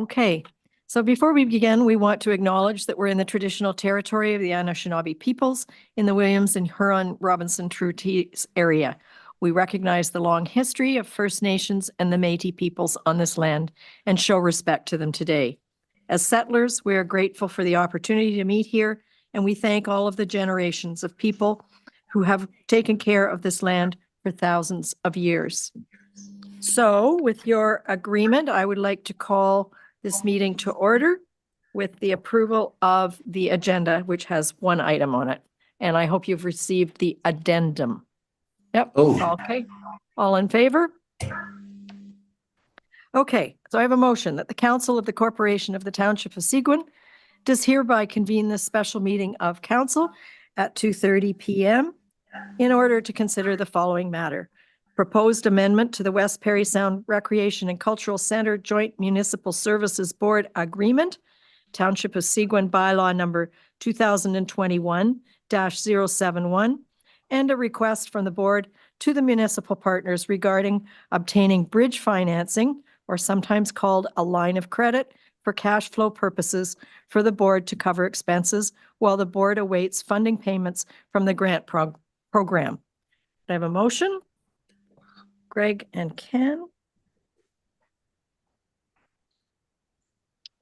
Okay, so before we begin, we want to acknowledge that we're in the traditional territory of the Anishinaabe peoples in the Williams and Huron-Robinson Treaties area. We recognize the long history of First Nations and the Métis peoples on this land and show respect to them today. As settlers, we are grateful for the opportunity to meet here, and we thank all of the generations of people who have taken care of this land for thousands of years. So with your agreement, I would like to call this meeting to order with the approval of the agenda, which has one item on it. And I hope you've received the addendum. Yep. Oh. Okay. All in favor? Okay, so I have a motion that the Council of the Corporation of the Township of Seguin does hereby convene this special meeting of council at 2:30 p.m. in order to consider the following matter. Proposed amendment to the West Parry Sound Recreation and Cultural Center Joint Municipal Services Board Agreement, Township of Seguin Bylaw Number 2021-071, and a request from the board to the municipal partners regarding obtaining bridge financing, or sometimes called a line of credit, for cash flow purposes for the board to cover expenses while the board awaits funding payments from the grant program. I have a motion. Greg and Ken.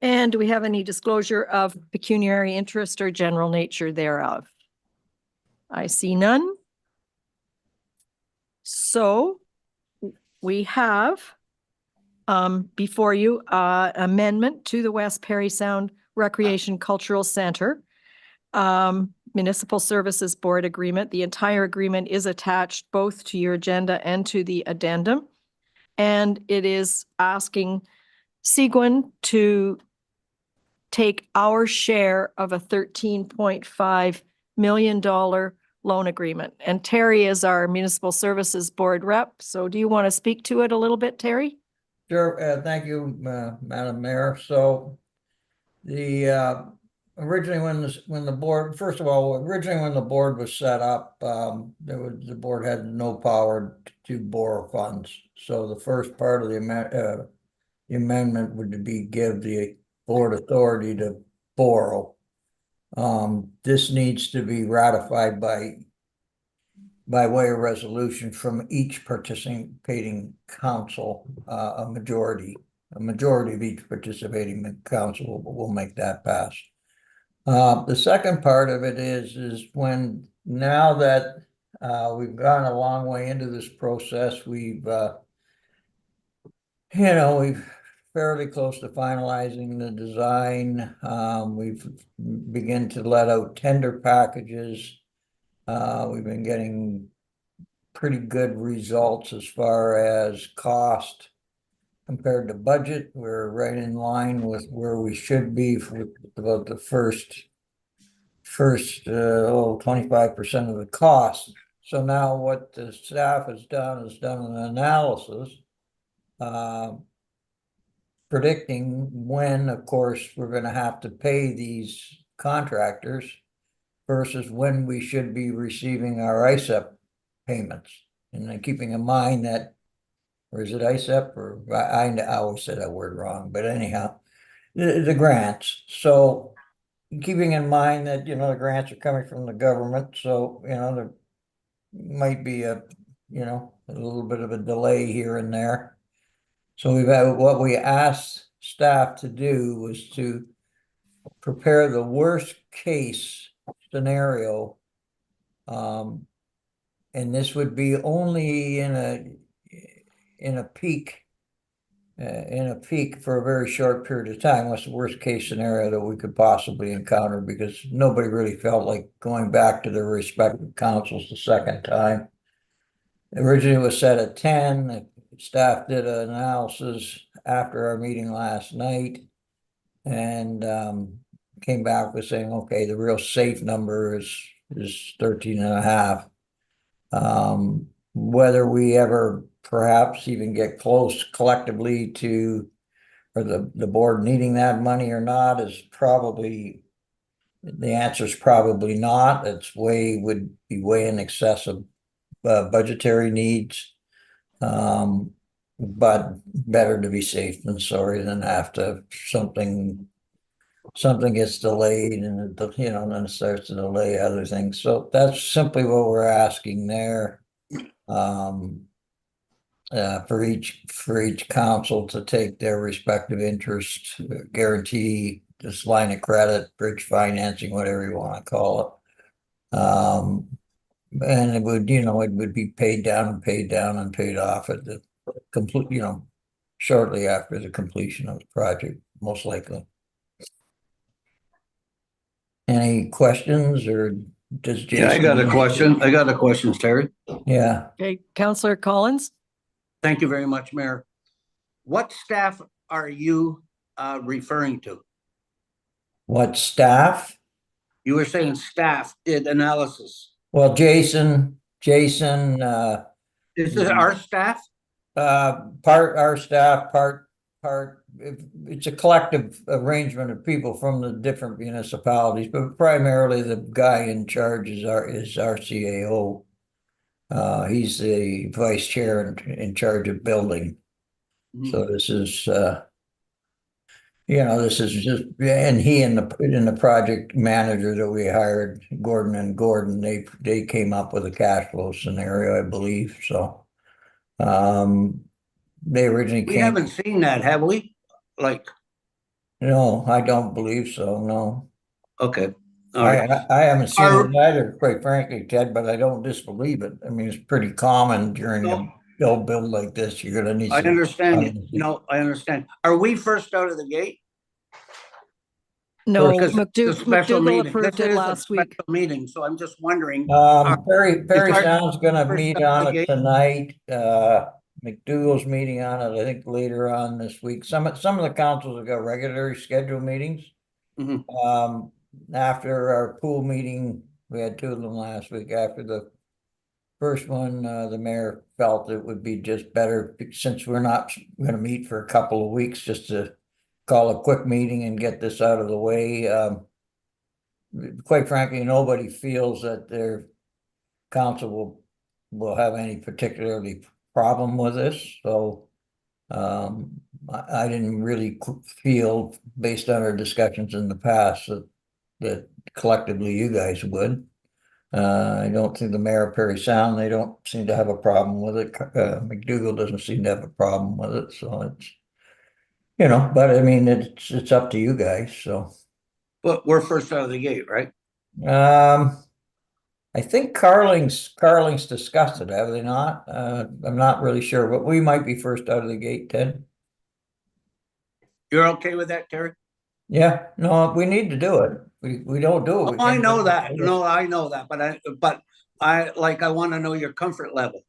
And do we have any disclosure of pecuniary interest or general nature thereof? I see none. So we have before you amendment to the West Parry Sound Recreation Cultural Center Municipal Services Board Agreement. The entire agreement is attached both to your agenda and to the addendum. And it is asking Seguin to take our share of a $13.5 million loan agreement. And Terry is our Municipal Services Board rep. So do you want to speak to it a little bit, Terry? Sure. Thank you, Madam Mayor. So the originally when the board, first of all, originally when the board was set up, the board had no power to borrow funds. So the first part of the amendment would be give the board authority to borrow. This needs to be ratified by way of resolution from each participating council. A majority of each participating council will make that pass. The second part of it is when now that we've gone a long way into this process, we've fairly close to finalizing the design. We've begun to let out tender packages. We've been getting pretty good results as far as cost compared to budget. We're right in line with where we should be for about the first 25% of the cost. So now what the staff has done is done an analysis predicting when, of course, we're going to have to pay these contractors versus when we should be receiving our ISEP payments. And then keeping in mind that, or is it ISEP, or I always said that word wrong, but anyhow, the grants. So keeping in mind that, the grants are coming from the government. So, there might be a little bit of a delay here and there. So what we asked staff to do was to prepare the worst case scenario, and this would be only in a peak for a very short period of time. What's the worst case scenario that we could possibly encounter, because nobody really felt like going back to their respective councils the second time. Originally it was set at 10. Staff did an analysis after our meeting last night and came back with saying, okay, the real safe number is 13 and a half. Whether we ever perhaps even get close collectively to, or the board needing that money or not, is probably, the answer is probably not. Would be way in excess of budgetary needs. but better to be safe than sorry than have to something gets delayed and then it starts to delay other things. So that's simply what we're asking there. For each council to take their respective interest, guarantee this line of credit, bridge financing, whatever you want to call it. And it would, it would be paid down and paid off at the complete, shortly after the completion of the project, most likely. Any questions or does Jason? Yeah, I got a question. I got a question, Terry. Yeah. Okay, Councillor Collins? Thank you very much, Mayor. What staff are you referring to? What staff? You were saying staff did analysis. Well, Jason, Is this our staff? part our staff, part, it's a collective arrangement of people from the different municipalities, but primarily the guy in charge is our CAO. He's the vice chair in charge of building. So this is, this is just, and he and the project manager that we hired, Gordon, they came up with a cash flow scenario, I believe. So, they originally We came. haven't seen that, have we? No, I don't believe so. No. Okay. All right. I haven't seen it either, quite frankly, Ted, but I don't disbelieve it. I mean, it's pretty common during a build like this. You're gonna need. I understand. I understand. Are we first out of the gate? No, Because it's a special McDougall meeting. approved This it is a last week. special meeting, so I'm just wondering. Perry Sound's gonna first meet out of on the it gate? tonight. McDougall's meeting on it, I think, later on this week. Some of the councils have got regular scheduled meetings. Mhm. After our pool meeting, we had two of them last week. After the first one, the mayor felt it would be just better, since we're not gonna meet for a couple of weeks, just to call a quick meeting and get this out of the way. Quite frankly, nobody feels that their council will have any particularly problem with this. So I didn't really feel, based on our discussions in the past, that collectively you guys would. I don't think the mayor of Perry Sound, they don't seem to have a problem with it. McDougall doesn't seem to have a problem with it. So it's, but I mean, it's up to you guys. So. But we're first out of the gate, right? I think Carling's discussed it, have they not? I'm not really sure, but we might be first out of the gate, Ted. You're okay with that, Terry? Yeah, no, we need to do it. We don't do it. Oh, I know that. No, I know that, but I want to know your comfort level.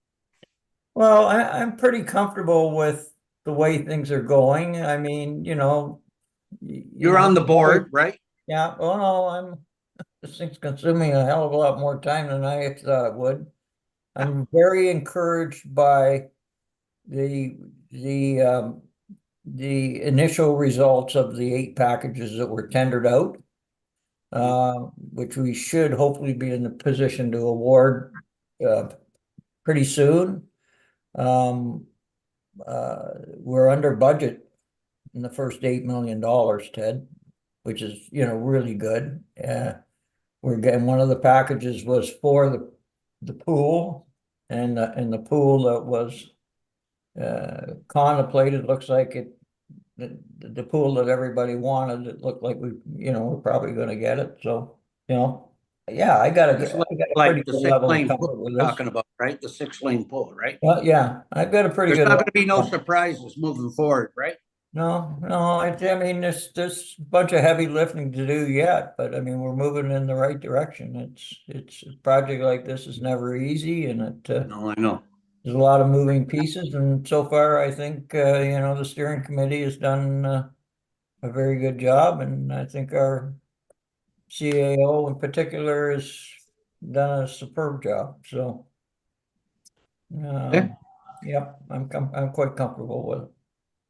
Well, I'm pretty comfortable with the way things are going. I mean, You're on the board, right? Yeah. Well, no, this thing's consuming a hell of a lot more time than I thought it would. I'm very encouraged by the initial results of the 8 packages that were tendered out, which we should hopefully be in the position to award pretty soon. We're under budget in the first $8 million, Ted, which is, really good. We're getting, one of the packages was for the pool, and the pool that was contemplated, looks like the pool that everybody wanted, it looked like we're probably gonna get it. So, yeah, I got a pretty good level of comfort with this. Talking about, right? The 6-lane pool, right? Well, yeah, I've got a pretty good. There's not gonna be no surprises moving forward, right? No, I mean, there's a bunch of heavy lifting to do yet, but I mean, we're moving in the right direction. It's a project like this is never easy, and No, I know. there's a lot of moving pieces, and so far, I think, the steering committee has done a very good job, and I think our CAO in particular has done a superb job. So, yep, I'm quite comfortable with it.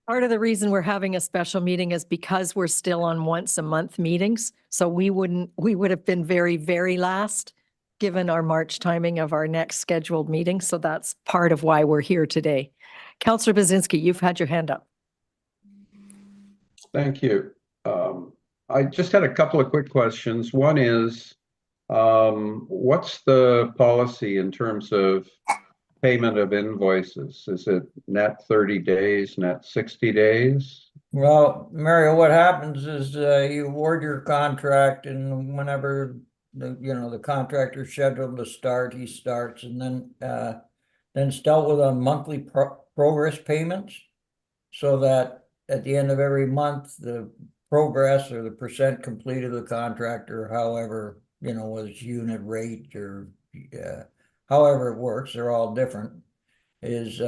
Part of the reason we're having a special meeting is because we're still on once a month meetings. So we would have been very, very last, given our March timing of our next scheduled meeting. So that's part of why we're here today. Councillor Bazinski, you've had your hand up. Thank you. I just had a couple of quick questions. One is, what's the policy in terms of payment of invoices? Is it net 30 days, net 60 days? Well, Mario, what happens is you award your contract, and whenever the contractor's scheduled to start, he starts, and then it's dealt with on monthly progress payments, so that at the end of every month, the progress or the percent complete of the contract, or however, whether it's unit rate or however it works, they're all different, is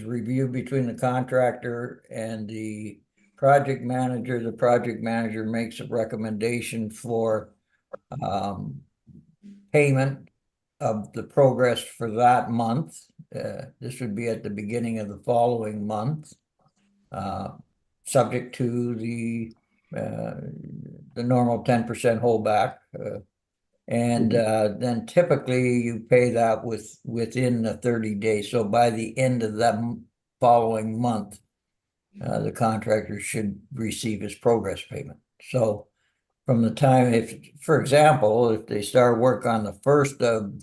reviewed between the contractor and the project manager. The project manager makes a recommendation for payment of the progress for that month. This would be at the beginning of the following month, subject to the normal 10% holdback. And then typically you pay that within the 30 days. So by the end of that following month, the contractor should receive his progress payment. So from the time, for example, if they start work on the 1st of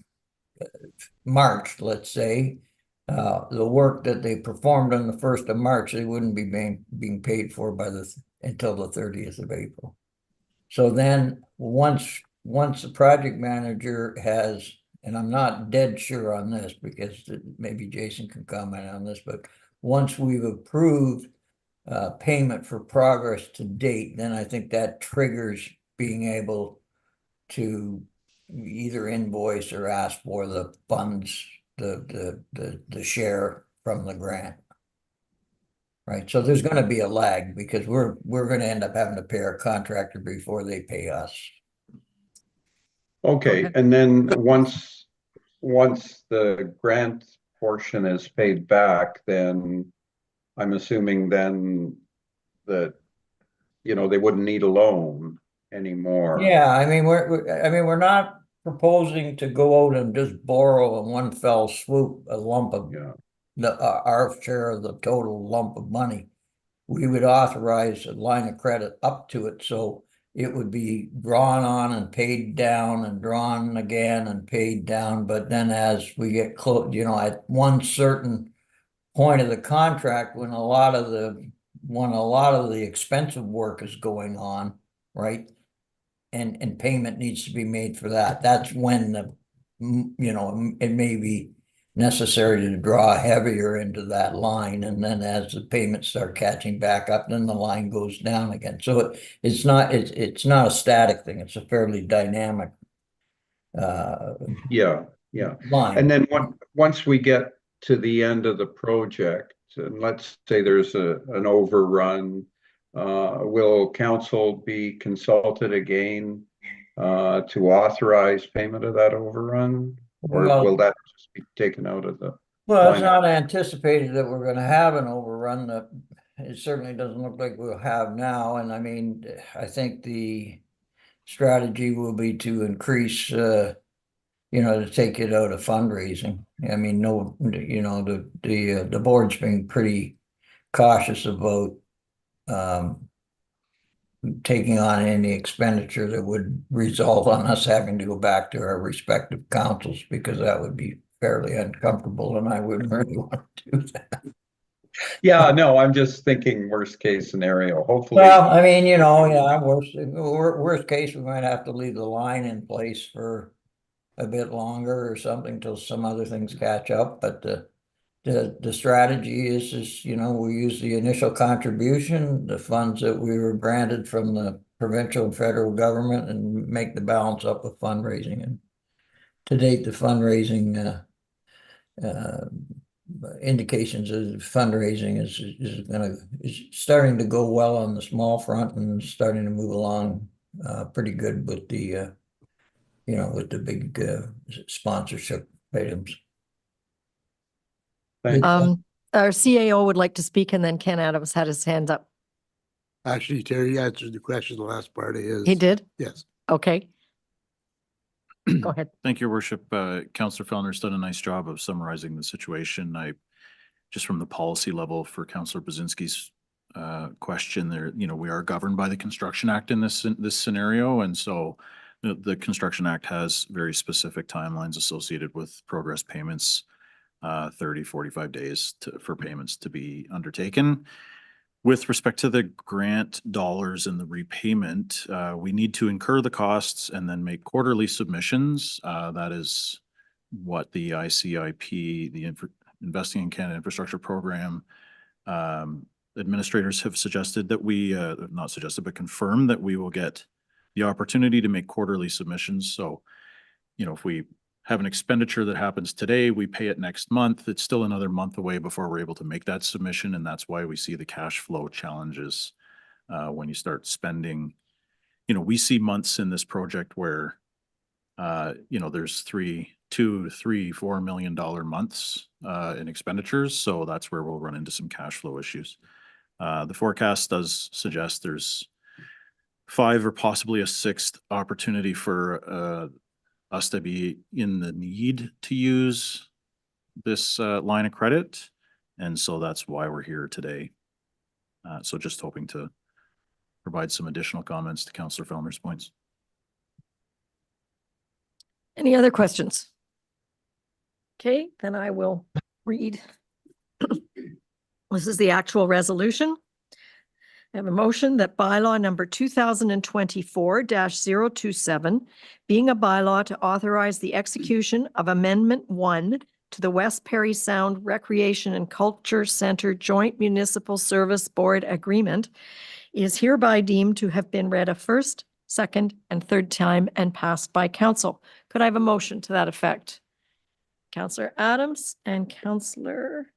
March, let's say, the work that they performed on the 1st of March, they wouldn't be being paid for until the 30th of April. So then once the project manager has, and I'm not dead sure on this because maybe Jason can comment on this, but once we've approved payment for progress to date, then I think that triggers being able to either invoice or ask for the funds, the share from the grant. Right. So there's going to be a lag because we're going to end up having to pay our contractor before they pay us. Okay, and then once the grant portion is paid back, then I'm assuming then that they wouldn't need a loan anymore. Yeah, I mean we're not proposing to go out and just borrow in one fell swoop a lump of our share of the total lump of money. We would authorize a line of credit up to it, so it would be drawn on and paid down and drawn again and paid down. But then as we get close, at one certain point of the contract, when a lot of the expensive work is going on, right, and payment needs to be made for that, that's when it may be necessary to draw heavier into that line, and then as the payments start catching back up, then the line goes down again. So it's not a static thing, it's a fairly dynamic line. And then once we get to the end of the project, and let's say there's an overrun, will council be consulted again to authorize payment of that overrun? Or will that just be taken out of the Well, it's not anticipated that we're going to have an overrun. That it certainly doesn't look like we'll have now. And I mean, I think the strategy will be to increase, to take it out of fundraising. I mean, the board's being pretty cautious about taking on any expenditure that would result on us having to go back to our respective councils, because that would be fairly uncomfortable, and I wouldn't really want to do that. Yeah, no, I'm just thinking worst case scenario. Hopefully. Well, I mean, worst case, we might have to leave the line in place for a bit longer or something till some other things catch up. But the strategy is we use the initial contribution, the funds that we were granted from the provincial and federal government, and make the balance up with fundraising. And to date, the fundraising indications of fundraising is starting to go well on the small front and starting to move along pretty good with the with the big sponsorship items. Our CAO would like to speak, and then Ken Adams had his hand up. Actually, Terry answered the question. The last part is. He did? Yes. Okay. Go ahead. Thank you, Your Worship. Councillor Fellner's done a nice job of summarizing the situation. I just from the policy level for Councillor Brzezinski's question there, we are governed by the Construction Act in this scenario. And so the Construction Act has very specific timelines associated with progress payments, 30, 45 days for payments to be undertaken. With respect to the grant dollars and the repayment, we need to incur the costs and then make quarterly submissions. That is what the ICIP, the Investing in Canada Infrastructure Program, administrators have suggested that we, not suggested, but confirmed that we will get the opportunity to make quarterly submissions. So, if we have an expenditure that happens today, we pay it next month, it's still another month away before we're able to make that submission. And that's why we see the cash flow challenges when you start spending. We see months in this project where, there's $2, $3, $4 million months in expenditures. So that's where we'll run into some cash flow issues. The forecast does suggest there's 5 or possibly a 6th opportunity for us to be in the need to use this line of credit. And so that's why we're here today. So just hoping to provide some additional comments to Councillor Fellner's points. Any other questions? Okay, then I will read. This is the actual resolution. I have a motion that bylaw number 2024-027, being a bylaw to authorize the execution of Amendment 1 to the West Perry Sound Recreation and Culture Center Joint Municipal Service Board Agreement, is hereby deemed to have been read a first, second, and third time and passed by council. Could I have a motion to that effect? Councillor Adams and Councillor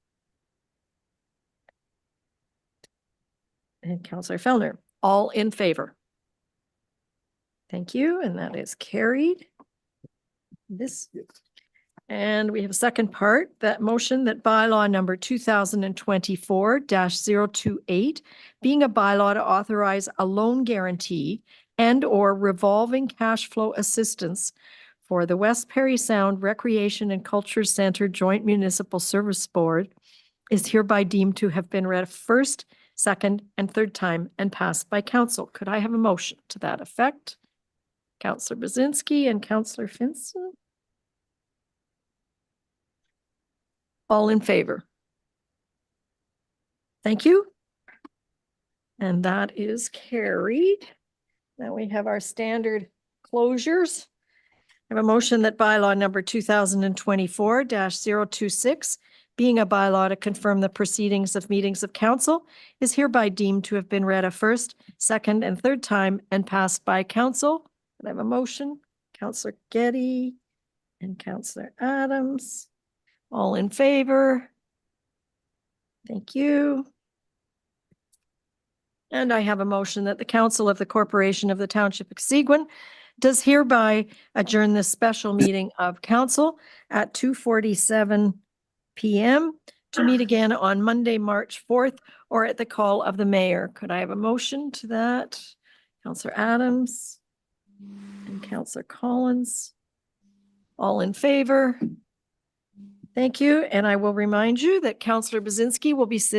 Fellner, all in favor. Thank you, and that is carried. And we have a second part, that motion that bylaw number 2024-028, being a bylaw to authorize a loan guarantee and or revolving cash flow assistance for the West Perry Sound Recreation and Culture Center Joint Municipal Service Board, is hereby deemed to have been read first, second, and third time and passed by council. Could I have a motion to that effect? Councillor Brzezinski and Councillor Finson. All in favor. Thank you. And that is carried. Now we have our standard closures. I have a motion that bylaw number 2024-026, being a bylaw to confirm the proceedings of meetings of council, is hereby deemed to have been read a first, second, and third time and passed by council. And I have a motion, Councillor Getty and Councillor Adams. All in favor? Thank you. And I have a motion that the Council of the Corporation of the Township of Seguin does hereby adjourn this special meeting of council at 2:47 p.m. to meet again on Monday, March 4th, or at the call of the mayor. Could I have a motion to that? Councillor Adams and Councillor Collins. All in favor? Thank you. And I will remind you that Councillor Brzezinski will be sitting